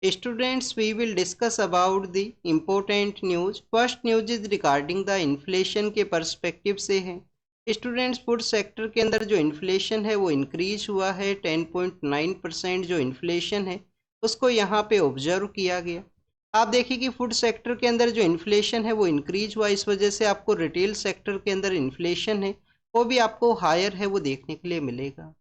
Students, we will discuss about the important news. First news is regarding the inflation के perspective से है। Students, food sector के अंदर जो इन्फ्लेशन है वो इंक्रीज हुआ है। 10.9% जो इन्फ्लेशन है उसको यहाँ पे ऑब्जर्व किया गया। आप देखिए कि फूड सेक्टर के अंदर जो इन्फ्लेशन है वो इंक्रीज हुआ, इस वजह से आपको रिटेल सेक्टर के अंदर इन्फ्लेशन है वो भी आपको हायर है वो देखने के लिए मिलेगा।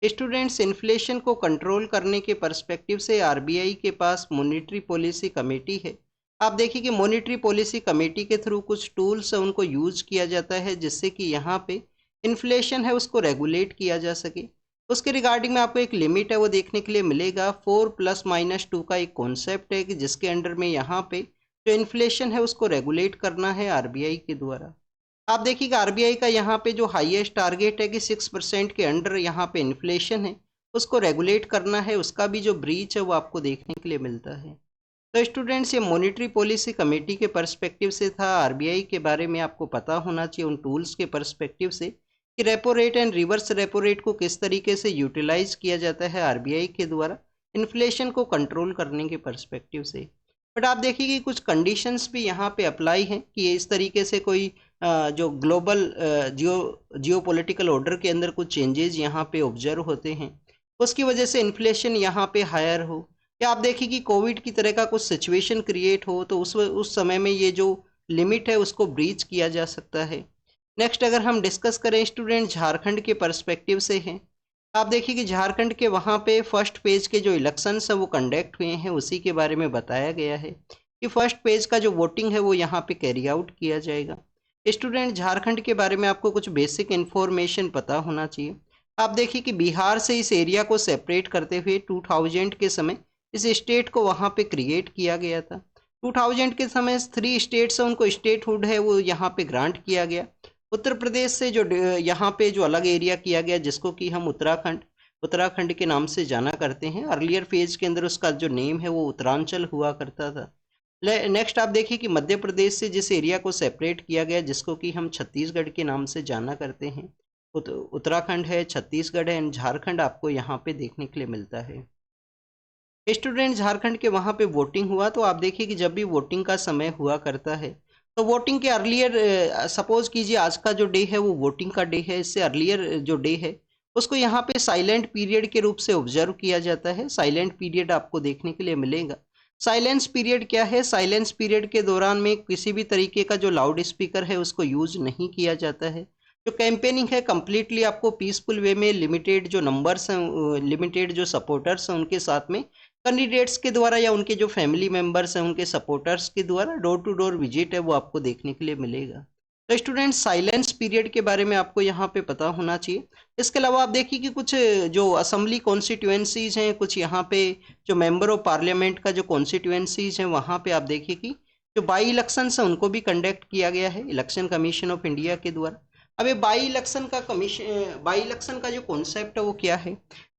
स्टूडेंट्स, इन्फ्लेशन को कंट्रोल करने के पर्सपेक्टिव से आरबीआई के पास मॉनेटरी पॉलिसी कमेटी है। आप देखिए कि मॉनेटरी पॉलिसी कमेटी के थ्रू कुछ टूल्स है उनको यूज किया जाता है जिससे कि यहाँ पे इन्फ्लेशन है उसको रेगुलेट किया जा सके। उसके रिगार्डिंग में आपको एक लिमिट है वो देखने के लिए मिलेगा। 4+-2 का एक कॉन्सेप्ट है कि जिसके अंडर में यहाँ पे जो इन्फ्लेशन है उसको रेगुलेट करना है आरबीआई के द्वारा। आप देखिएगा आरबीआई का यहाँ पे जो हाईएस्ट टारगेट है कि 6% के अंडर यहाँ पे इन्फ्लेशन है उसको रेगुलेट करना है, उसका भी जो ब्रीच है वो आपको देखने के लिए मिलता है। तो स्टूडेंट्स, ये मॉनेटरी पॉलिसी कमेटी के पर्सपेक्टिव से था। आरबीआई के बारे में आपको पता होना चाहिए उन टूल्स के पर्सपेक्टिव से कि repo rate and reverse repo rate को किस तरीके से यूटिलाइज किया जाता है आरबीआई के द्वारा इन्फ्लेशन को कंट्रोल करने के पर्सपेक्टिव से। बट आप देखिए कि कुछ कंडीशंस भी यहाँ पे अप्लाई हैं कि इस तरीके से कोई जो ग्लोबल जियो पॉलिटिकल ऑर्डर के अंदर कुछ चेंजेस यहाँ पे ऑब्जर्व होते हैं उसकी वजह से इन्फ्लेशन यहाँ पे हायर हो, या आप देखिए कि कोविड की तरह का कुछ सिचुएशन क्रिएट हो तो उस समय में ये जो लिमिट है उसको ब्रीच किया जा सकता है। नेक्स्ट अगर हम डिस्कस करें स्टूडेंट, झारखंड के पर्सपेक्टिव से हैं। आप देखिए कि झारखंड के वहाँ पे फर्स्ट पेज के जो इलेक्शंस है वो कंडक्ट हुए हैं, उसी के बारे में बताया गया है कि फर्स्ट पेज का जो वोटिंग है वो यहाँ पे कैरी आउट किया जाएगा। स्टूडेंट, झारखंड के बारे में आपको कुछ बेसिक इन्फॉर्मेशन पता होना चाहिए। आप देखिए कि बिहार से इस एरिया को सेपरेट करते हुए 2000 के समय इस स्टेट को वहाँ पे क्रिएट किया गया था। 2000 के समय 3 स्टेट्स हैं उनको स्टेटहुड है वो यहाँ पे ग्रांट किया गया। उत्तर प्रदेश से जो यहाँ पे जो अलग एरिया किया गया जिसको कि हम उत्तराखंड के नाम से जाना करते हैं। अर्लियर फेज के अंदर उसका जो नेम है वो उत्तरांचल हुआ करता था। नेक्स्ट आप देखिए कि मध्य प्रदेश से जिस एरिया को सेपरेट किया गया जिसको कि हम छत्तीसगढ़ के नाम से जाना करते हैं, उत्तराखंड है, छत्तीसगढ़ है एंड झारखंड आपको यहाँ पे देखने के लिए मिलता है। स्टूडेंट, झारखंड के वहाँ पे वोटिंग हुआ तो आप देखिए कि जब भी वोटिंग का समय हुआ करता है तो वोटिंग के अर्लियर, सपोज कीजिए आज का जो डे है वो वोटिंग का डे है, इससे अर्लियर जो डे है उसको यहाँ पे साइलेंट पीरियड के रूप से ऑब्जर्व किया जाता है। साइलेंट पीरियड आपको देखने के लिए मिलेगा। साइलेंस पीरियड क्या है? साइलेंस पीरियड के दौरान में किसी भी तरीके का जो लाउड स्पीकर है उसको यूज नहीं किया जाता है। जो कैंपेनिंग है कम्प्लीटली आपको पीसफुल वे में लिमिटेड जो नंबर्स हैं, लिमिटेड जो सपोर्टर्स हैं उनके साथ में कैंडिडेट्स के द्वारा या उनके जो फैमिली मेंबर्स हैं उनके सपोर्टर्स के द्वारा डोर टू डोर विजिट है वो आपको देखने के लिए मिलेगा। तो स्टूडेंट, साइलेंस पीरियड के बारे में आपको यहाँ पे पता होना चाहिए। इसके अलावा आप देखिए कि कुछ जो असेंबली कॉन्स्टिट्यूएंसीज हैं, कुछ यहाँ पे जो मेंबर ऑफ पार्लियामेंट का जो कॉन्स्टिट्यूएंसीज हैं वहाँ पे आप देखिए कि जो बाई इलेक्शन है उनको भी कंडक्ट किया गया है इलेक्शन कमीशन ऑफ इंडिया के द्वारा। अब ये बाई इलेक्शन का जो कॉन्सेप्ट है वो क्या है?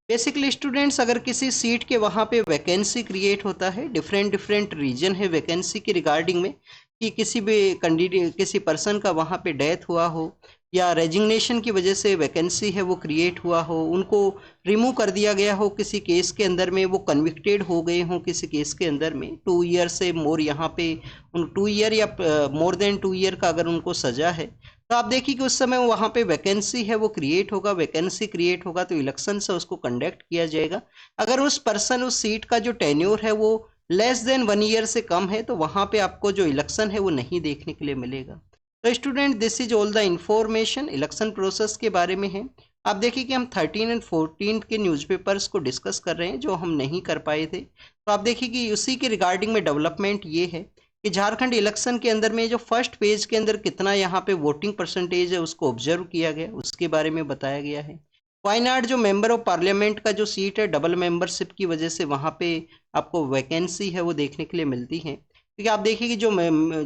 बेसिकली स्टूडेंट्स, अगर किसी सीट के वहाँ पे वैकेंसी क्रिएट होता है, डिफरेंट डिफरेंट रीजन है वैकेंसी के रिगार्डिंग में कि किसी भी कैंडिडेट किसी पर्सन का वहाँ पे डेथ हुआ हो या रेजिग्नेशन की वजह से वैकेंसी है वो क्रिएट हुआ हो, उनको रिमूव कर दिया गया हो किसी केस के अंदर में, वो कन्विक्टेड हो गए हों किसी केस के अंदर में 2 ईयर से मोर, यहाँ पे उन 2 ईयर या मोर देन 2 ईयर का अगर उनको सजा है तो आप देखिए कि उस समय वहाँ पे वैकेंसी है वो क्रिएट होगा। वैकेंसी क्रिएट होगा तो इलेक्शन से उसको कंडक्ट किया जाएगा। अगर उस पर्सन उस सीट का जो टेन्योर है वो लेस देन 1 ईयर से कम है तो वहाँ पे आपको जो इलेक्शन है वो नहीं देखने के लिए मिलेगा। तो student, this is all the information election process के बारे में है। आप देखिए कि हम 13 एंड 14 के न्यूज़पेपर्स को डिस्कस कर रहे हैं जो हम नहीं कर पाए थे। तो आप देखिए कि उसी के रिगार्डिंग में डेवलपमेंट ये है कि झारखंड इलेक्शन के अंदर में जो फर्स्ट पेज के अंदर कितना यहाँ पे वोटिंग परसेंटेज है उसको ऑब्जर्व किया गया, उसके बारे में बताया गया है। वायनाड जो मेंबर ऑफ पार्लियामेंट का जो सीट है डबल मेंबरशिप की वजह से वहाँ पे आपको वैकेंसी है वो देखने के लिए मिलती है, क्योंकि आप देखिए कि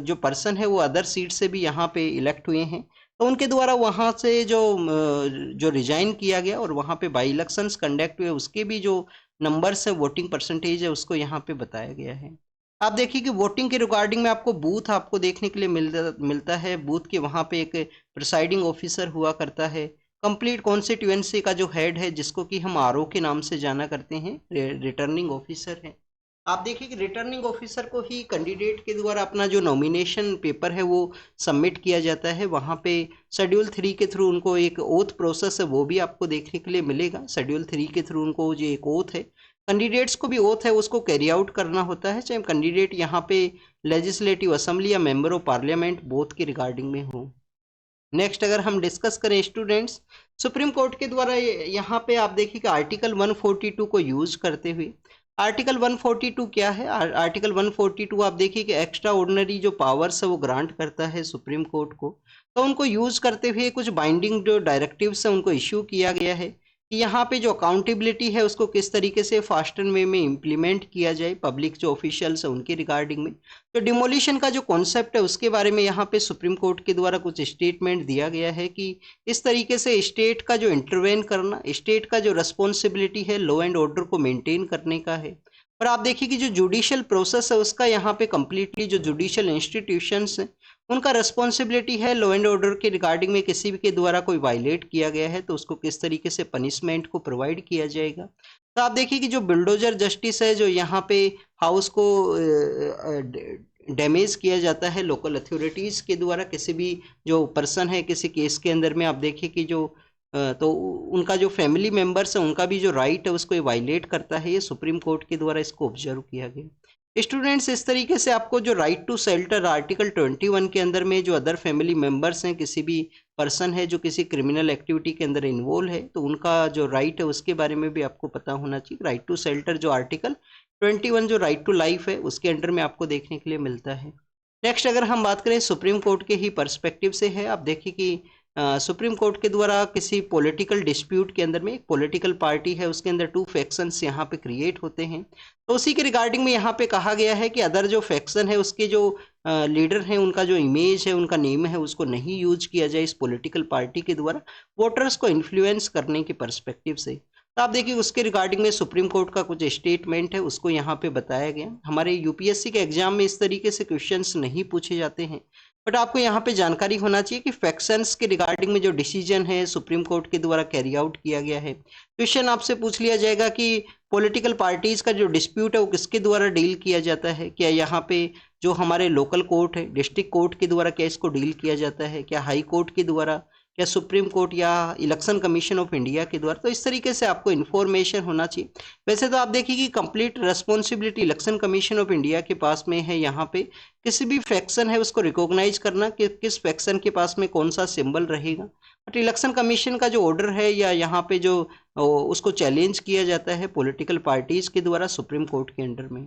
जो पर्सन है वो अदर सीट से भी यहाँ पे इलेक्ट हुए हैं तो उनके द्वारा वहाँ से जो रिजाइन किया गया और वहाँ पे बाई इलेक्शंस कंडक्ट हुए उसके भी जो नंबर्स है वोटिंग परसेंटेज है उसको यहाँ पे बताया गया है। आप देखिए कि वोटिंग के रिगार्डिंग में आपको बूथ आपको देखने के लिए मिलता है। बूथ के वहाँ पे एक प्रिसाइडिंग ऑफिसर हुआ करता है। कंप्लीट कॉन्स्टिट्यूएंसी का जो हेड है जिसको कि हम आरओ के नाम से जाना करते हैं, रिटर्निंग ऑफिसर है। आप देखिए कि रिटर्निंग ऑफिसर को ही कैंडिडेट के द्वारा अपना जो नॉमिनेशन पेपर है वो सबमिट किया जाता है। वहाँ पे शेड्यूल 3 के थ्रू उनको एक ओथ प्रोसेस है वो भी आपको देखने के लिए मिलेगा। शेड्यूल 3 के थ्रू उनको जो एक ओथ है, कैंडिडेट्स को भी ओथ है उसको कैरी आउट करना होता है, चाहे कैंडिडेट यहाँ पे लेजिस्लेटिव असेंबली या मेंबर ऑफ पार्लियामेंट बोथ के रिगार्डिंग में हो। नेक्स्ट अगर हम डिस्कस करें स्टूडेंट्स, सुप्रीम कोर्ट के द्वारा यहाँ पे आप देखिए कि आर्टिकल 142 को यूज करते हुए, आर्टिकल 142 क्या है? आर्टिकल 142 आप देखिए कि एक्स्ट्रा ऑर्डिनरी जो पावर्स है वो ग्रांट करता है सुप्रीम कोर्ट को। तो उनको यूज करते हुए कुछ बाइंडिंग जो डायरेक्टिव्स है उनको इश्यू किया गया है कि यहाँ पे जो अकाउंटेबिलिटी है उसको किस तरीके से फास्टर वे में इम्प्लीमेंट किया जाए पब्लिक जो ऑफिशियल्स है उनके रिगार्डिंग में। तो डिमोलिशन का जो कॉन्सेप्ट है उसके बारे में यहाँ पे सुप्रीम कोर्ट के द्वारा कुछ स्टेटमेंट दिया गया है कि इस तरीके से स्टेट का जो इंटरवेन करना, स्टेट का जो रिस्पॉन्सिबिलिटी है लॉ एंड ऑर्डर को मेंटेन करने का है। और आप देखिए कि जो जुडिशियल प्रोसेस है उसका यहाँ पे कम्प्लीटली जो जुडिशियल इंस्टीट्यूशंस हैं उनका रिस्पॉन्सिबिलिटी है लॉ एंड ऑर्डर के रिगार्डिंग में किसी भी के द्वारा कोई वायलेट किया गया है तो उसको किस तरीके से पनिशमेंट को प्रोवाइड किया जाएगा। तो आप देखिए कि जो बिल्डोजर जस्टिस है, जो यहाँ पे हाउस को डैमेज किया जाता है लोकल अथॉरिटीज़ के द्वारा, किसी भी जो पर्सन है किसी केस के अंदर में, आप देखिए कि जो तो उनका जो फैमिली मेंबर्स है उनका भी जो राइट है उसको वायलेट करता है। ये सुप्रीम कोर्ट के द्वारा इसको ऑब्जर्व किया गया। स्टूडेंट्स, इस तरीके से आपको जो राइट टू शेल्टर आर्टिकल 21 के अंदर में जो अदर फैमिली मेंबर्स हैं, किसी भी पर्सन है जो किसी क्रिमिनल एक्टिविटी के अंदर इन्वॉल्व है तो उनका जो राइट है उसके बारे में भी आपको पता होना चाहिए। राइट टू शेल्टर जो आर्टिकल 21 जो राइट टू लाइफ है उसके अंडर में आपको देखने के लिए मिलता है। नेक्स्ट अगर हम बात करें सुप्रीम कोर्ट के ही पर्सपेक्टिव से है, आप देखिए कि सुप्रीम कोर्ट के द्वारा किसी पॉलिटिकल डिस्प्यूट के अंदर में एक पॉलिटिकल पार्टी है उसके अंदर 2 फैक्शंस यहाँ पे क्रिएट होते हैं। तो उसी के रिगार्डिंग में यहाँ पे कहा गया है कि अदर जो फैक्शन है उसके जो लीडर हैं उनका जो इमेज है, उनका नेम है, उसको नहीं यूज किया जाए इस पॉलिटिकल पार्टी के द्वारा वोटर्स को इन्फ्लुएंस करने के पर्सपेक्टिव से। तो आप देखिए उसके रिगार्डिंग में सुप्रीम कोर्ट का कुछ स्टेटमेंट है उसको यहाँ पे बताया गया। हमारे यूपीएससी के एग्जाम में इस तरीके से क्वेश्चंस नहीं पूछे जाते हैं, बट आपको यहाँ पे जानकारी होना चाहिए कि फैक्शंस के रिगार्डिंग में जो डिसीजन है सुप्रीम कोर्ट के द्वारा कैरी आउट किया गया है। क्वेश्चन आपसे पूछ लिया जाएगा कि पॉलिटिकल पार्टीज का जो डिस्प्यूट है वो किसके द्वारा डील किया जाता है। क्या यहाँ पे जो हमारे लोकल कोर्ट है, डिस्ट्रिक्ट कोर्ट के द्वारा क्या इसको डील किया जाता है, क्या हाई कोर्ट के द्वारा, क्या सुप्रीम कोर्ट या इलेक्शन कमीशन ऑफ इंडिया के द्वारा। तो इस तरीके से आपको इन्फॉर्मेशन होना चाहिए। वैसे तो आप देखिए कि complete responsibility election commission of India के पास में है। यहाँ पे किसी भी फैक्शन है उसको रिकॉग्नाइज करना कि किस फैक्शन के पास में कौन सा सिंबल रहेगा, बट इलेक्शन कमीशन का जो ऑर्डर है या यहाँ पे जो उसको चैलेंज किया जाता है पॉलिटिकल पार्टीज के द्वारा सुप्रीम कोर्ट के अंडर में।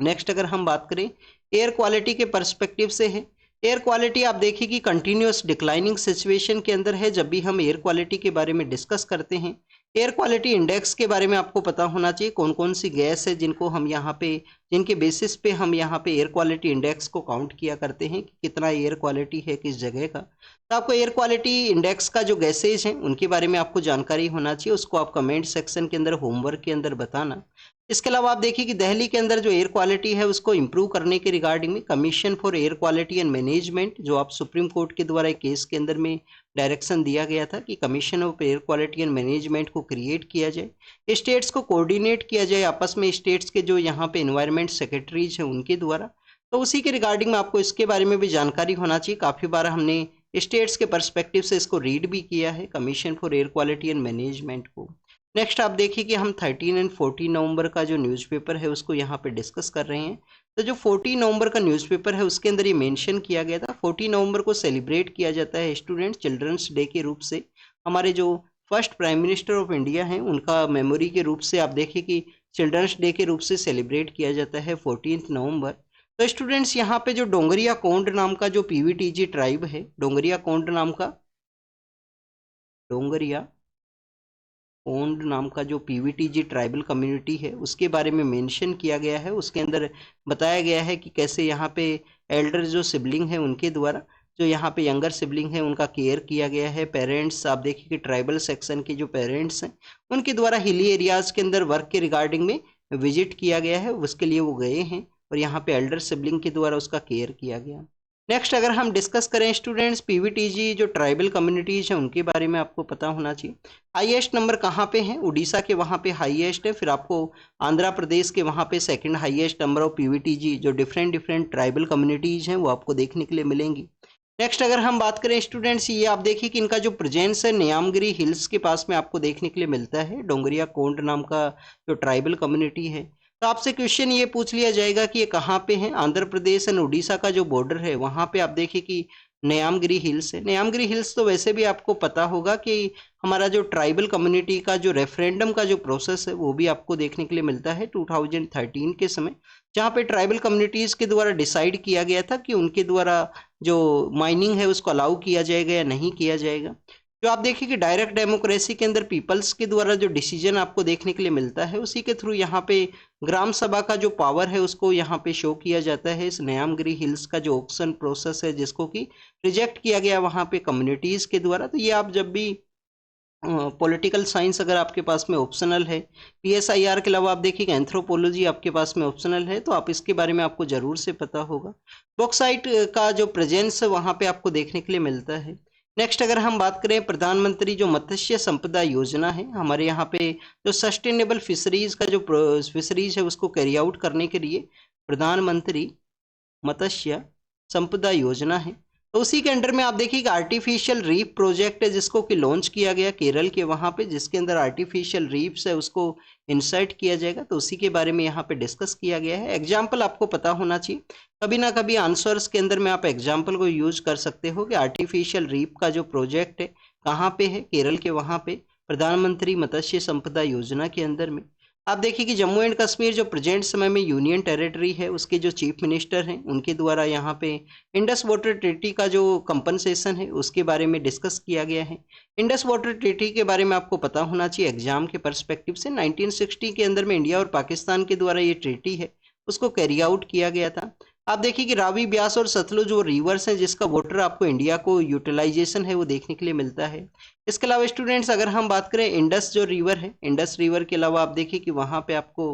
नेक्स्ट अगर हम बात करें एयर क्वालिटी के पर्सपेक्टिव से है, एयर क्वालिटी आप देखिए कि कंटिन्यूस डिक्लाइनिंग सिचुएशन के अंदर है। जब भी हम एयर क्वालिटी के बारे में डिस्कस करते हैं, एयर क्वालिटी इंडेक्स के बारे में आपको पता होना चाहिए कौन कौन सी गैस है जिनको हम यहाँ पे, जिनके बेसिस पे हम यहाँ पे एयर क्वालिटी इंडेक्स को काउंट किया करते हैं कि कितना एयर क्वालिटी है किस जगह का। तो आपको एयर क्वालिटी इंडेक्स का जो गैसेज हैं उनके बारे में आपको जानकारी होना चाहिए, उसको आप कमेंट सेक्शन के अंदर होमवर्क के अंदर बताना। इसके अलावा आप देखिए कि दिल्ली के अंदर जो एयर क्वालिटी है उसको इम्प्रूव करने के रिगार्डिंग में commission for air quality and management, जो आप सुप्रीम कोर्ट के द्वारा एक केस के अंदर में डायरेक्शन दिया गया था कि commission of air quality and management को क्रिएट किया जाए, स्टेट्स को कोऑर्डिनेट किया जाए आपस में, स्टेट्स के जो यहाँ पे इन्वायरमेंट सेक्रेटरीज हैं उनके द्वारा। तो उसी के रिगार्डिंग में आपको इसके बारे में भी जानकारी होना चाहिए। काफ़ी बार हमने स्टेट्स के पर्सपेक्टिव से इसको रीड भी किया है, commission for air quality and management को। नेक्स्ट आप देखिए कि हम 13 एंड 14 नवंबर का जो न्यूज़पेपर है उसको यहाँ पे डिस्कस कर रहे हैं। तो जो 14 नवंबर का न्यूज़पेपर है उसके अंदर ये मेंशन किया गया था, 14 नवंबर को सेलिब्रेट किया जाता है स्टूडेंट चिल्ड्रंस डे के रूप से। हमारे जो first prime minister of India हैं उनका मेमोरी के रूप से आप देखिए कि चिल्ड्रंस डे के रूप से सेलिब्रेट किया जाता है 14 नवंबर। तो स्टूडेंट्स यहाँ पे जो डोंगरिया कोंड नाम का जो पीवीटीजी ट्राइब है, डोंगरिया कोंड नाम का, डोंगरिया ओन्ड नाम का जो पीवीटीजी ट्राइबल कम्युनिटी है उसके बारे में मेंशन किया गया है। उसके अंदर बताया गया है कि कैसे यहाँ पे एल्डर जो सिबलिंग है उनके द्वारा जो यहाँ पे यंगर सिबलिंग है उनका केयर किया गया है। पेरेंट्स आप देखिए कि ट्राइबल सेक्शन के जो पेरेंट्स हैं उनके द्वारा हिली एरियाज़ के अंदर वर्क के रिगार्डिंग में विजिट किया गया है, उसके लिए वो गए हैं और यहाँ पे एल्डर सिबलिंग के द्वारा उसका केयर किया गया। नेक्स्ट अगर हम डिस्कस करें स्टूडेंट्स, पीवीटीजी जो ट्राइबल कम्युनिटीज हैं उनके बारे में आपको पता होना चाहिए। हाईएस्ट नंबर कहाँ पे है? उड़ीसा के वहाँ पे हाईएस्ट है, फिर आपको आंध्र प्रदेश के वहाँ पे second highest number of PVTG जो डिफरेंट डिफरेंट ट्राइबल कम्युनिटीज हैं वो आपको देखने के लिए मिलेंगी। नेक्स्ट अगर हम बात करें स्टूडेंट्स, ये आप देखिए कि इनका जो प्रेजेंस है न्यामगिरी हिल्स के पास में आपको देखने के लिए मिलता है। डोंगरिया कोंड नाम का जो ट्राइबल कम्युनिटी है, तो आपसे क्वेश्चन ये पूछ लिया जाएगा कि ये कहाँ पे है? आंध्र प्रदेश एंड उड़ीसा का जो बॉर्डर है वहाँ पे आप देखिए कि न्यामगिरी हिल्स है। न्यामगिरी हिल्स तो वैसे भी आपको पता होगा कि हमारा जो ट्राइबल कम्युनिटी का जो रेफरेंडम का जो प्रोसेस है वो भी आपको देखने के लिए मिलता है 2013 के समय, जहाँ पे ट्राइबल कम्युनिटीज के द्वारा डिसाइड किया गया था कि उनके द्वारा जो माइनिंग है उसको अलाउ किया जाएगा या नहीं किया जाएगा। जो आप देखिए कि डायरेक्ट डेमोक्रेसी के अंदर पीपल्स के द्वारा जो डिसीजन आपको देखने के लिए मिलता है उसी के थ्रू यहाँ पे ग्राम सभा का जो पावर है उसको यहाँ पे शो किया जाता है। इस न्यामगिरी हिल्स का जो ऑक्शन प्रोसेस है जिसको कि रिजेक्ट किया गया वहाँ पे कम्युनिटीज के द्वारा, तो ये आप जब भी पॉलिटिकल साइंस अगर आपके पास में ऑप्शनल है, पीएसआईआर के अलावा आप देखिए एंथ्रोपोलॉजी आपके पास में ऑप्शनल है, तो आप इसके बारे में आपको जरूर से पता होगा। बॉक्साइट का जो प्रेजेंस है वहाँ पे आपको देखने के लिए मिलता है। नेक्स्ट अगर हम बात करें प्रधानमंत्री जो मत्स्य संपदा योजना है, हमारे यहाँ पे जो सस्टेनेबल फिशरीज का जो फिशरीज है उसको कैरी आउट करने के लिए प्रधानमंत्री मत्स्य संपदा योजना है। तो उसी के अंडर में आप देखिए कि आर्टिफिशियल रीफ प्रोजेक्ट है जिसको कि लॉन्च किया गया केरल के वहाँ पे, जिसके अंदर आर्टिफिशियल रीफ्स है उसको इंसर्ट किया जाएगा, तो उसी के बारे में यहाँ पे डिस्कस किया गया है। एग्जाम्पल आपको पता होना चाहिए, कभी ना कभी आंसर्स के अंदर में आप एग्जाम्पल को यूज कर सकते हो कि आर्टिफिशियल रीफ का जो प्रोजेक्ट है कहाँ पे है? केरल के वहाँ पे प्रधानमंत्री मत्स्य संपदा योजना के अंदर में। आप देखिए कि जम्मू एंड कश्मीर जो प्रेजेंट समय में यूनियन टेरिटरी है उसके जो चीफ मिनिस्टर हैं उनके द्वारा यहाँ पे इंडस वाटर ट्रीटी का जो कंपनसेशन है उसके बारे में डिस्कस किया गया है। इंडस वाटर ट्रीटी के बारे में आपको पता होना चाहिए एग्जाम के पर्सपेक्टिव से। 1960 के अंदर में इंडिया और पाकिस्तान के द्वारा ये ट्रीटी है उसको कैरी आउट किया गया था। आप देखिए कि रावी, ब्यास और सतलुज वो रिवर्स हैं जिसका वाटर आपको इंडिया को यूटिलाइजेशन है वो देखने के लिए मिलता है। इसके अलावा स्टूडेंट्स अगर हम बात करें इंडस जो रिवर है, इंडस रिवर के अलावा आप देखिए कि वहां पे आपको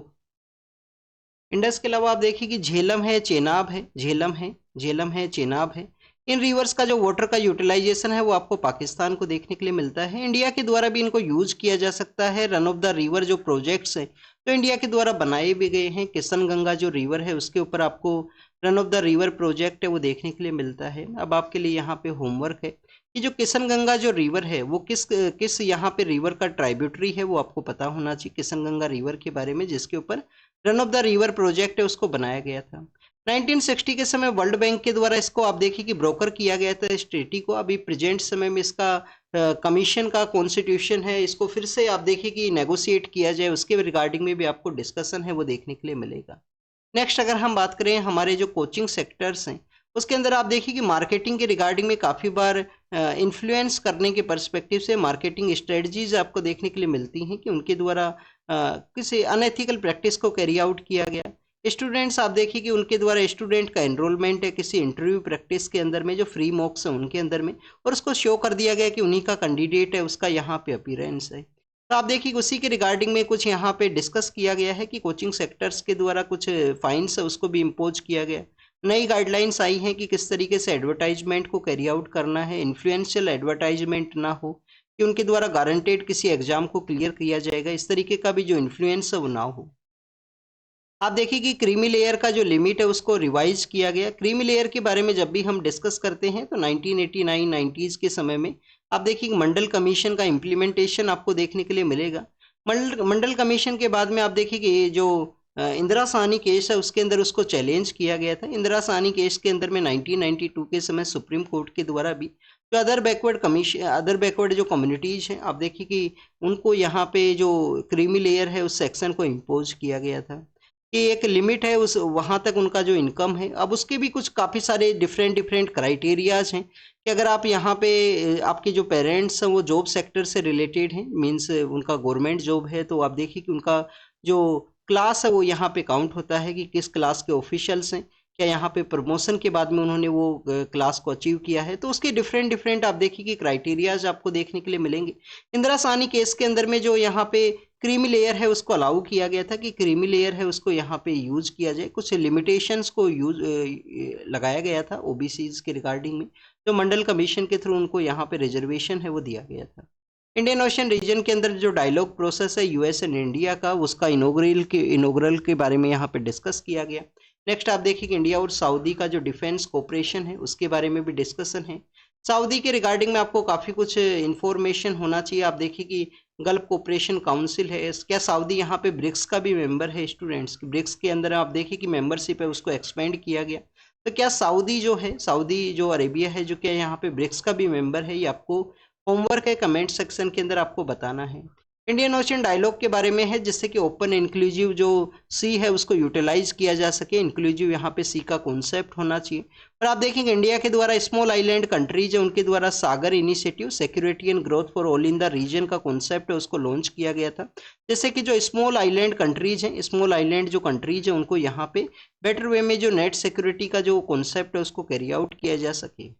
इंडस के अलावा आप देखिए कि झेलम है, चेनाब है, झेलम है, झेलम है, चेनाब है। इन रिवर्स का जो वाटर का यूटिलाइजेशन है वो आपको पाकिस्तान को देखने के लिए मिलता है। इंडिया के द्वारा भी इनको यूज किया जा सकता है। रन ऑफ द रिवर जो प्रोजेक्ट्स हैं तो इंडिया के द्वारा बनाए भी गए हैं। किशन गंगा जो रिवर है उसके ऊपर आपको run of the river project है वो देखने के लिए मिलता है। अब आपके लिए यहाँ पे होमवर्क है कि जो किशन गंगा जो रिवर है वो किस किस यहाँ पे रिवर का ट्राइब्यूटरी है वो आपको पता होना चाहिए, किशन गंगा रिवर के बारे में, जिसके ऊपर run of the river project है उसको बनाया गया था। 1960 के समय वर्ल्ड बैंक के द्वारा इसको आप देखिए कि ब्रोकर किया गया था इस ट्रीटी को। अभी प्रेजेंट समय में इसका कमीशन का कॉन्स्टिट्यूशन है, इसको फिर से आप देखिए कि नेगोशिएट किया जाए, उसके रिगार्डिंग में भी आपको डिस्कशन है वो देखने के लिए मिलेगा। नेक्स्ट अगर हम बात करें हमारे जो कोचिंग सेक्टर्स हैं उसके अंदर आप देखिए कि मार्केटिंग के रिगार्डिंग में काफ़ी बार इन्फ्लुएंस करने के पर्सपेक्टिव से मार्केटिंग स्ट्रेटजीज आपको देखने के लिए मिलती हैं कि उनके द्वारा किसी अनएथिकल प्रैक्टिस को कैरी आउट किया गया। स्टूडेंट्स आप देखिए कि उनके द्वारा स्टूडेंट का एनरोलमेंट है किसी इंटरव्यू प्रैक्टिस के अंदर में जो फ्री मॉक्स है उनके अंदर में, और उसको शो कर दिया गया कि उन्हीं का कैंडिडेट है, उसका यहाँ पे अपीयरेंस है। तो आप देखिए उसी के रिगार्डिंग में कुछ यहाँ पे डिस्कस किया गया है कि कोचिंग सेक्टर्स के द्वारा कुछ फाइन्स है उसको भी इम्पोज किया गया। नई गाइडलाइंस आई हैं कि किस तरीके से एडवर्टाइजमेंट को कैरी आउट करना है, इन्फ्लुएंशियल एडवर्टाइजमेंट ना हो, कि उनके द्वारा गारंटेड किसी एग्जाम को क्लियर किया जाएगा, इस तरीके का भी जो इन्फ्लुएंस है वो ना हो। आप देखिए कि क्रीमी लेयर का जो लिमिट है उसको रिवाइज किया गया। क्रीमी लेयर के बारे में जब भी हम डिस्कस करते हैं तो 1989-90s के समय में आप देखिए मंडल कमीशन का इम्प्लीमेंटेशन आपको देखने के लिए मिलेगा। मंडल कमीशन के बाद में आप देखिए कि जो इंदिरा साहनी केस है उसके अंदर उसको चैलेंज किया गया था। इंदिरा साहनी केस के अंदर में 1992 के समय सुप्रीम कोर्ट के द्वारा भी जो अदर बैकवर्ड जो कम्युनिटीज हैं आप देखिए कि उनको यहाँ पे जो क्रीमी लेयर है उस सेक्शन को इम्पोज किया गया था कि एक लिमिट है उस वहाँ तक उनका जो इनकम है। अब उसके भी कुछ काफ़ी सारे डिफरेंट क्राइटेरियाज हैं कि अगर आप यहाँ पे आपके जो पेरेंट्स हैं वो जॉब सेक्टर से रिलेटेड हैं, मींस उनका गवर्नमेंट जॉब है, तो आप देखिए कि उनका जो क्लास है वो यहाँ पे काउंट होता है कि किस क्लास के ऑफिशियल्स हैं, क्या यहाँ पे प्रमोशन के बाद में उन्होंने वो क्लास को अचीव किया है, तो उसके डिफरेंट डिफरेंट आप देखिए कि क्राइटेरियाज आपको देखने के लिए मिलेंगे। इंदिरा साहनी केस के अंदर में जो यहाँ पे क्रीमी लेयर है उसको अलाउ किया गया था कि क्रीमी लेयर है उसको यहाँ पे यूज किया जाए, कुछ लिमिटेशंस को यूज लगाया गया था ओबीसीज के रिगार्डिंग में, जो मंडल कमीशन के थ्रू उनको यहाँ पे रिजर्वेशन है वो दिया गया था। इंडियन ओशन रीजन के अंदर जो डायलॉग प्रोसेस है यूएस एंड इंडिया का, उसका इनोग्रल के बारे में यहाँ पे डिस्कस किया गया। नेक्स्ट आप देखिए कि इंडिया और सऊदी का जो डिफेंस कोऑपरेशन है उसके बारे में भी डिस्कशन है। सऊदी के रिगार्डिंग में आपको काफ़ी कुछ इंफॉर्मेशन होना चाहिए। आप देखिए कि गल्फ कोऑपरेशन काउंसिल है, क्या सऊदी यहाँ पे ब्रिक्स का भी मेंबर है स्टूडेंट्स? ब्रिक्स के अंदर आप देखिए कि मेंबरशिप है उसको एक्सपेंड किया गया। तो क्या सऊदी जो है, सऊदी जो अरेबिया है, जो क्या यहाँ पे ब्रिक्स का भी मेंबर है, ये आपको होमवर्क है, कमेंट सेक्शन के अंदर आपको बताना है। इंडियन ओशन डायलॉग के बारे में है, जिससे कि ओपन इंक्लूसिव जो सी है उसको यूटिलाइज किया जा सके। इंक्लूसिव यहाँ पे सी का कॉन्सेप्ट होना चाहिए। और आप देखेंगे इंडिया के द्वारा स्मॉल आइलैंड कंट्रीज है उनके द्वारा SAGAR initiative security and growth for all in the region का कॉन्सेप्ट है उसको लॉन्च किया गया था, जैसे कि जो स्मॉल आइलैंड कंट्रीज हैं, स्मॉल आइलैंड जो कंट्रीज हैं उनको यहाँ पे बेटर वे में जो नेट सिक्योरिटी का जो कॉन्सेप्ट है उसको कैरी आउट किया जा सके।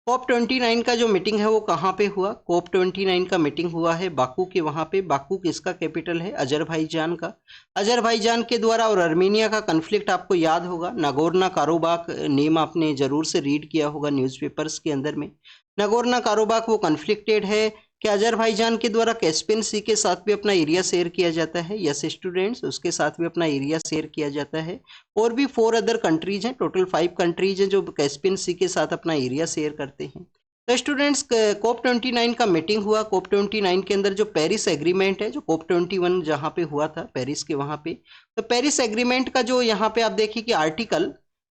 COP29 का जो मीटिंग है वो कहाँ पे हुआ? COP29 का मीटिंग हुआ है बाकू के, वहाँ पे। बाकू किसका कैपिटल है? अजरबैजान का। अजरबैजान के द्वारा और अर्मेनिया का कन्फ्लिक्ट आपको याद होगा, नागोर्नो कारोबाख नेम आपने जरूर से रीड किया होगा न्यूज़पेपर्स के अंदर में। नागोर्नो कारोबाख वो कन्फ्लिक्टेड है कि अजरबैजान के द्वारा कैस्पियन सी के साथ भी अपना एरिया शेयर किया जाता है। यस स्टूडेंट्स, उसके साथ भी अपना एरिया शेयर किया जाता है। और भी 4 अदर कंट्रीज हैं, टोटल 5 कंट्रीज हैं जो कैस्पियन सी के साथ अपना एरिया शेयर करते हैं। तो स्टूडेंट्स, COP29 का मीटिंग हुआ। COP29 के अंदर जो पेरिस एग्रीमेंट है, जो COP21 जहाँ पे हुआ था पेरिस के वहाँ पे, तो पेरिस एग्रीमेंट का जो यहाँ पे आप देखिए कि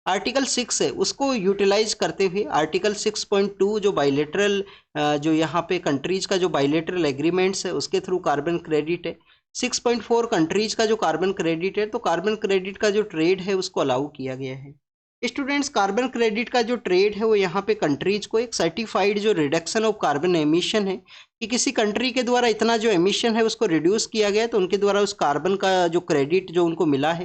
आर्टिकल 6 है उसको यूटिलाइज करते हुए आर्टिकल 6.2 जो बाइलेटरल जो यहाँ पे कंट्रीज का जो बाइलेटरल एग्रीमेंट्स है उसके थ्रू कार्बन क्रेडिट है। 6.4 कंट्रीज का जो कार्बन क्रेडिट है, तो कार्बन क्रेडिट का जो ट्रेड है उसको अलाउ किया गया है। स्टूडेंट्स, कार्बन क्रेडिट का जो ट्रेड है वो यहाँ पे कंट्रीज को एक सर्टिफाइड जो रिडक्शन ऑफ कार्बन एमिशन है, कि किसी कंट्री के द्वारा इतना जो एमिशन है उसको रिड्यूस किया गया, तो उनके द्वारा उस कार्बन का जो क्रेडिट जो उनको मिला है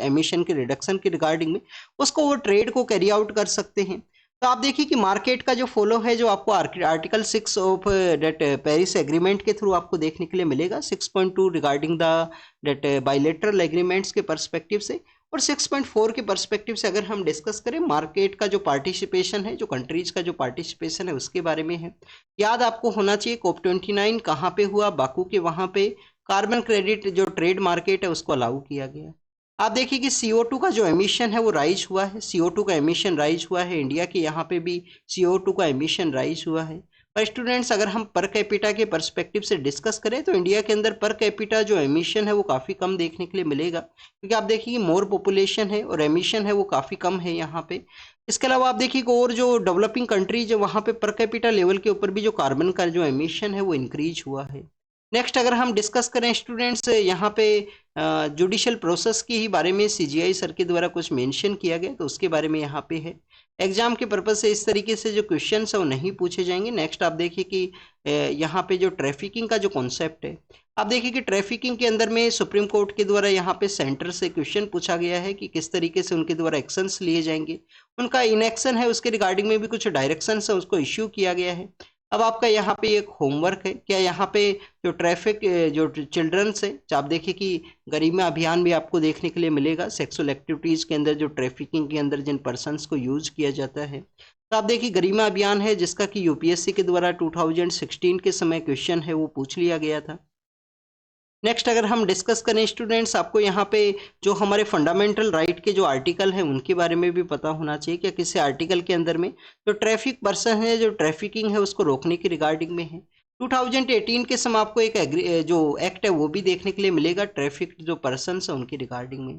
एमिशन के रिडक्शन के रिगार्डिंग में, उसको वो ट्रेड को कैरी आउट कर सकते हैं। तो आप देखिए कि मार्केट का जो फॉलो है, जो आपको article 6 of the Paris agreement के थ्रू आपको देखने के लिए मिलेगा, 6.2 regarding the the bilateral agreements के पर्सपेक्टिव से, और 6.4 के पर्सपेक्टिव से अगर हम डिस्कस करें मार्केट का जो पार्टिसिपेशन है, जो कंट्रीज का जो पार्टिसिपेशन है उसके बारे में है। याद आपको होना चाहिए COP29 कहाँ पे हुआ? बाकू के, वहाँ पे कार्बन क्रेडिट जो ट्रेड मार्केट है उसको अलाउ किया गया। आप देखिए कि CO2 का जो एमिशन है वो राइज हुआ है, CO2 का एमिशन राइज हुआ है, इंडिया के यहाँ पे भी CO2 का एमिशन राइज हुआ है। पर स्टूडेंट्स, अगर हम पर कैपिटा के पर्सपेक्टिव से डिस्कस करें तो इंडिया के अंदर पर कैपिटा जो एमिशन है वो काफ़ी कम देखने के लिए मिलेगा, क्योंकि आप देखिए कि मोर पॉपुलेशन है और एमिशन है वो काफ़ी कम है यहाँ पे। इसके अलावा आप देखिए कि और जो डेवलपिंग कंट्रीज है वहाँ पे पर कैपिटा लेवल के ऊपर भी जो कार्बन का जो एमिशन है वो इंक्रीज हुआ है। नेक्स्ट अगर हम डिस्कस करें स्टूडेंट्स, यहाँ पे जुडिशियल प्रोसेस की ही बारे में CGI सर के द्वारा कुछ मेंशन किया गया, तो उसके बारे में यहाँ पे है। एग्जाम के पर्पज से इस तरीके से जो क्वेश्चन है वो नहीं पूछे जाएंगे। नेक्स्ट आप देखिए कि यहाँ पे जो ट्रैफिकिंग का जो कॉन्सेप्ट है, आप देखिए कि ट्रैफिकिंग के अंदर में सुप्रीम कोर्ट के द्वारा यहाँ पे सेंटर से क्वेश्चन पूछा गया है कि किस तरीके से उनके द्वारा एक्शंस लिए जाएंगे, उनका इनएक्शन है उसके रिगार्डिंग में भी कुछ डायरेक्शंस है उसको इश्यू किया गया है। अब आपका यहाँ पे एक होमवर्क है, क्या यहाँ पे जो ट्रैफिक जो चिल्ड्रंस है, आप देखिए कि गरिमा अभियान भी आपको देखने के लिए मिलेगा। सेक्सुअल एक्टिविटीज़ के अंदर जो ट्रैफिकिंग के अंदर जिन पर्सनस को यूज किया जाता है, तो आप देखिए गरिमा अभियान है जिसका कि UPSC के द्वारा 2016 के समय क्वेश्चन है वो पूछ लिया गया था। नेक्स्ट अगर हम डिस्कस करें स्टूडेंट्स, आपको यहाँ पे जो हमारे फंडामेंटल राइट के जो आर्टिकल हैं उनके बारे में भी पता होना चाहिए। क्या किसी आर्टिकल के अंदर में जो ट्रैफिक पर्सन है, जो ट्रैफिकिंग है उसको रोकने की रिगार्डिंग में है। 2018 के समय आपको एक जो एक्ट है वो भी देखने के लिए मिलेगा, ट्रैफिक जो पर्सन है उनकी रिगार्डिंग में।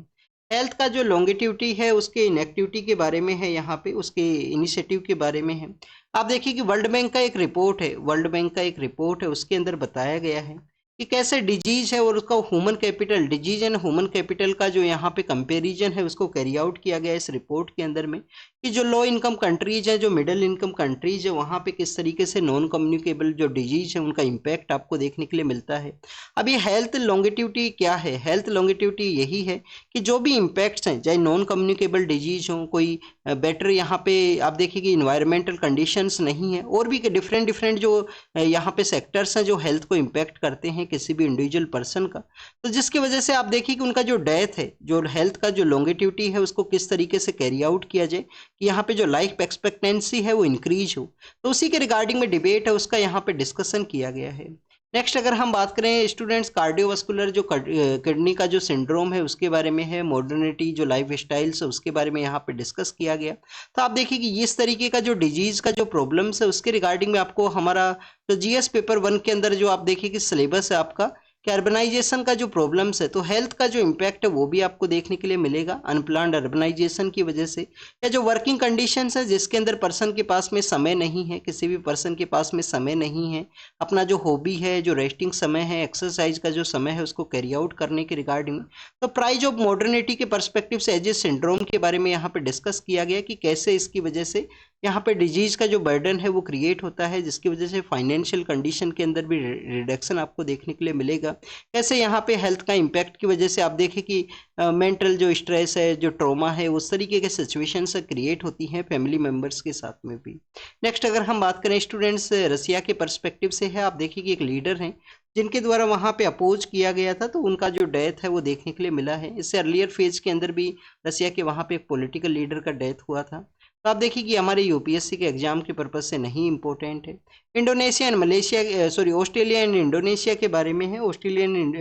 हेल्थ का जो लॉन्गिट्यूटी है उसके इनएक्टिविटी के बारे में है, यहाँ पे उसके इनिशिएटिव के बारे में है। आप देखिए कि वर्ल्ड बैंक का एक रिपोर्ट है, वर्ल्ड बैंक का एक रिपोर्ट है, उसके अंदर बताया गया है कि कैसे डिजीज है और उसका human capital, disease and human capital का जो यहाँ पे कंपैरिजन है उसको कैरी आउट किया गया इस रिपोर्ट के अंदर में, कि जो लो इनकम कंट्रीज है, जो मिडिल इनकम कंट्रीज है, वहाँ पे किस तरीके से नॉन कम्युनिकेबल जो डिजीज है उनका इम्पैक्ट आपको देखने के लिए मिलता है। अब ये हेल्थ लॉन्गेटिविटी क्या है? हेल्थ लॉन्गेटिविटी यही है कि जो भी इम्पैक्ट्स हैं, चाहे नॉन कम्युनिकेबल डिजीज हो, कोई बेटर यहाँ पे आप देखिए कि इन्वायरमेंटल कंडीशंस नहीं है, और भी डिफरेंट डिफरेंट जो यहाँ पे सेक्टर्स हैं जो हेल्थ को इम्पैक्ट करते हैं किसी भी इंडिविजुअल पर्सन का, तो जिसकी वजह से आप देखिए कि उनका जो डेथ है, जो हेल्थ का जो लॉन्गेटिविटी है उसको किस तरीके से कैरी आउट किया जाए कि यहाँ पे जो लाइफ एक्सपेक्टेंसी है वो इंक्रीज हो। तो उसी के रिगार्डिंग में डिबेट है उसका यहाँ पे डिस्कशन किया गया है। नेक्स्ट अगर हम बात करें स्टूडेंट्स, कार्डियोवास्कुलर जो किडनी का जो सिंड्रोम है उसके बारे में है, मॉडर्निटी जो लाइफ स्टाइल्स है उसके बारे में यहाँ पे डिस्कस किया गया। तो आप देखिए कि इस तरीके का जो डिजीज का जो प्रॉब्लम्स है उसके रिगार्डिंग में आपको हमारा जो जीएस पेपर 1 के अंदर जो आप देखिए कि सिलेबस है आपका, कि अर्बनाइजेशन का जो प्रॉब्लम्स है, तो हेल्थ का जो इम्पैक्ट है वो भी आपको देखने के लिए मिलेगा अनप्लान्ड अर्बनाइजेशन की वजह से, या जो वर्किंग कंडीशंस है जिसके अंदर पर्सन के पास में समय नहीं है, किसी भी पर्सन के पास में समय नहीं है अपना जो हॉबी है, जो रेस्टिंग समय है, एक्सरसाइज का जो समय है उसको कैरी आउट करने के रिगार्डिंग। तो प्राइज ऑफ मॉडर्निटी के परस्पेक्टिव से एजेस सिंड्रोम के बारे में यहाँ पे डिस्कस किया गया कि कैसे इसकी वजह से यहाँ पे डिजीज का जो बर्डन है वो क्रिएट होता है, जिसकी वजह से फाइनेंशियल कंडीशन के अंदर भी रिडक्शन आपको देखने के लिए मिलेगा। कैसे यहाँ पे हेल्थ का इम्पैक्ट की वजह से आप देखें कि मेंटल जो स्ट्रेस है, जो ट्रॉमा है, उस तरीके के सिचुएशन से क्रिएट होती हैं फैमिली मेम्बर्स के साथ में भी। नेक्स्ट अगर हम बात करें स्टूडेंट्स रसिया के परस्पेक्टिव से है, आप देखिए कि एक लीडर हैं जिनके द्वारा वहाँ पे अपोज किया गया था, तो उनका जो डेथ है वो देखने के लिए मिला है। इससे अर्लियर फेज के अंदर भी रसिया के वहाँ पे एक पॉलिटिकल लीडर का डेथ हुआ था। तो आप देखिए कि हमारे यूपीएससी के एग्जाम के पर्पज से नहीं इंपॉर्टेंट है। Indonesia and Malaysia, sorry Australia and Indonesia के बारे में है। ऑस्ट्रेलिया एंड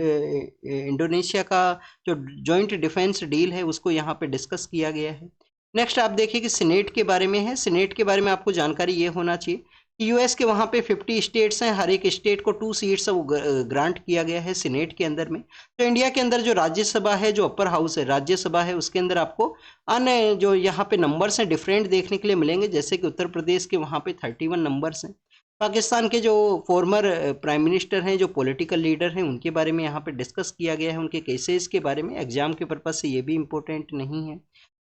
इंडोनेशिया का जो जॉइंट डिफेंस डील है उसको यहाँ पे डिस्कस किया गया है। नेक्स्ट आप देखिए कि सीनेट के बारे में है। सीनेट के बारे में आपको जानकारी ये होना चाहिए कि यूएस के वहाँ पे 50 स्टेट्स हैं, हर एक स्टेट को 2 सीट्स वो ग्रांट किया गया है सीनेट के अंदर में। तो इंडिया के अंदर जो राज्यसभा है, जो अपर हाउस है राज्यसभा है, उसके अंदर आपको अन्य जो यहाँ पे नंबर्स हैं डिफरेंट देखने के लिए मिलेंगे, जैसे कि उत्तर प्रदेश के वहाँ पे 31 नंबर्स हैं। पाकिस्तान के जो फॉर्मर प्राइम मिनिस्टर हैं, जो पॉलिटिकल लीडर हैं, उनके बारे में यहाँ पे डिस्कस किया गया है, उनके केसेस के बारे में। एग्जाम के पर्पज से ये भी इम्पोर्टेंट नहीं है।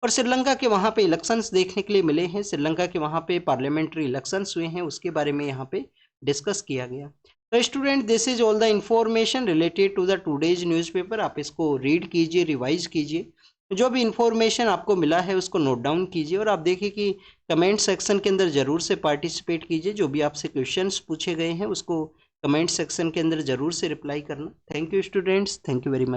और श्रीलंका के वहाँ पे इलेक्शंस देखने के लिए मिले हैं, श्रीलंका के वहाँ पे पार्लियामेंट्री इलेक्शंस हुए हैं, उसके बारे में यहाँ पे डिस्कस किया गया। तो student this is all the information related to the today's newspaper. आप इसको रीड कीजिए, रिवाइज कीजिए, जो भी इंफॉर्मेशन आपको मिला है उसको नोट डाउन कीजिए, और आप देखिए कि कमेंट सेक्शन के अंदर ज़रूर से पार्टिसिपेट कीजिए। जो भी आपसे क्वेश्चंस पूछे गए हैं उसको कमेंट सेक्शन के अंदर ज़रूर से रिप्लाई करना। Thank you students, thank you very much.